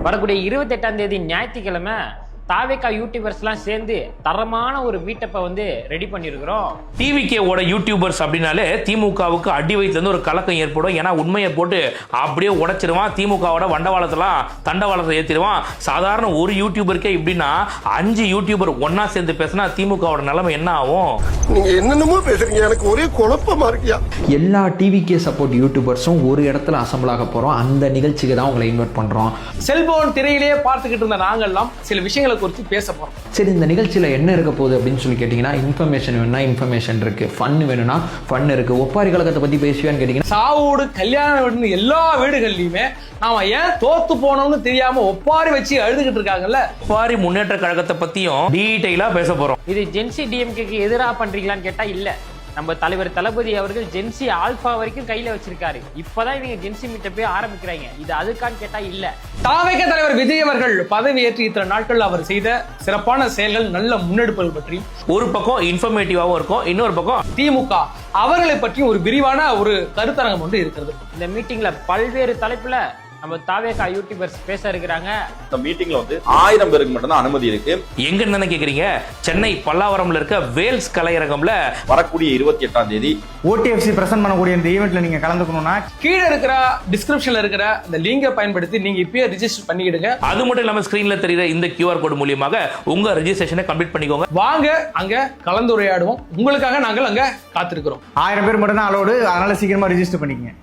வரக்கூடிய 28ஆம் தேதி ஞாயிற்றுக்கிழமை தாவேக்கா யூடியூபர்ஸ்லாம் சேர்ந்து தரமான ஒரு மீட்டப்பை வந்து ரெடி பண்ணியிருக்கிறோம். டிவிகேவோட யூடியூபர்ஸ் அப்படின்னாலே திமுகவுக்கு அடி வயிற்றுலேருந்து ஒரு கலக்கம் ஏற்படும். ஏன்னா உண்மையை போட்டு அப்படியே உடைச்சிருவான். திமுகவோட வண்டவாளத்தெல்லாம் தண்டவாளத்தை ஏற்றிடுவான். சாதாரண ஒரு யூடியூபருக்கே இப்படின்னா 5 யூடியூபர் ஒன்னா சேர்ந்து பேசினா திமுகவோட நிலைமை என்ன ஆகும்? நீங்க என்னென்னமோ பேசுறீங்க, எனக்கு ஒரே குழப்பமா இருக்கியா. எல்லா டிவிகே சப்போர்ட் யூடியூபர்ஸும் ஒரு இடத்துல அசம்பிள் ஆக போகிறோம். அந்த நிகழ்ச்சிக்கு தான் உங்களை இன்வைட் பண்ணுறோம். செல்போன் திரையிலேயே பார்த்துக்கிட்டு இருந்த நாங்கள்லாம் சில விஷயங்களை குறித்து பேச போறோம். சரி, இந்த நிகழ்ச்சியில் என்ன இருக்க போகுது அப்படின்னு சொல்லி கேட்டிங்கன்னா, இன்ஃபர்மேஷன் வேணும்னா இன்ஃபர்மேஷன் இருக்குது, ஃபன் வேணும்னா ஃபன் இருக்குது. ஒப்பாரி கழகத்தை பற்றி பேசுவேன்னு கேட்டிங்கன்னா, சாவோடு கல்யாண வீடு எல்லா வீடுகள்லையுமே நாம ஏன் தோத்து போனோம்னு தெரியாம ஒப்பாரி வச்சு அழுதுகிட்டு இருக்காங்கல்ல. ஒப்பாரி முன்னேற்ற கழகத்தை பற்றியும் டீட்டெயிலாக பேச போகிறோம். இது ஜென்சி டிஎம்கேக்கு எதிராக பண்றீங்களான்னு கேட்டா இல்ல. நம்ம தலைவர் தளபதி அவர்கள் ஜென்சி ஆல்பா வரைக்கும் கையில வச்சிருக்காரு. இப்பதான் இவங்க ஜென்சி மீட்டப்பே ஆரம்பிக்கிறாங்க. இது அதுக்கான்னு கேட்டா இல்ல. தாவேக தலைவர் விஜய் அவர்கள் பதவியேற்று இத்தனை நாட்கள் அவர் செய்த சிறப்பான செயல்கள், நல்ல முன்னெடுப்புகள் பற்றி ஒரு பக்கம் இன்ஃபர்மேட்டிவாகவும் இருக்கும், இன்னொரு பக்கம் திமுக அவர்களை பற்றி ஒரு விரிவான ஒரு கருத்தரங்கம் ஒன்று இருக்கிறது. இந்த மீட்டிங்ல பல்வேறு தலைப்புல நம்ம தாவேக்கா யூடியூபர்ஸ் பேச இருக்கிறாங்க. இந்த மீட்டிங்ல வந்து 1000 பேருக்கு மட்டும் தான் அனுமதி இருக்கு. எங்க என்ன கேக்குறீங்க? சென்னை பல்லாவரம்ல இருக்க வேல்ஸ் கலையரங்கம்ல வரக்கூடிய 28ஆம் தேதி ஓடிஎஃப்சி பிரசன்ட் பண்ணக்கூடிய இந்த ஈவெண்ட்ல நீங்க கலந்துக்கணும்னா கீழே இருக்கிற டிஸ்கிரிப்ஷன்ல இருக்கிற இந்த லிங்கை பயன்படுத்தி நீங்க இப்பயே ரிஜிஸ்டர் பண்ணிக்கிடுங்க. அது மட்டும் இல்லாம ஸ்கிரீன்ல தெரியுற இந்த QR கோட் மூலமாக உங்க ரெஜிஸ்ட்ரேஷனை கம்ப்ளீட் பண்ணிக்கோங்க. வாங்க அங்க கலந்துரையாடுவோம். உங்களுக்காக நாங்கள் அங்க காத்திருக்கிறோம். 1000 பேர் மட்டும் தான் அலோடு, அதனால சீக்கிரமா ரிஜிஸ்டர் பண்ணிக்கங்க.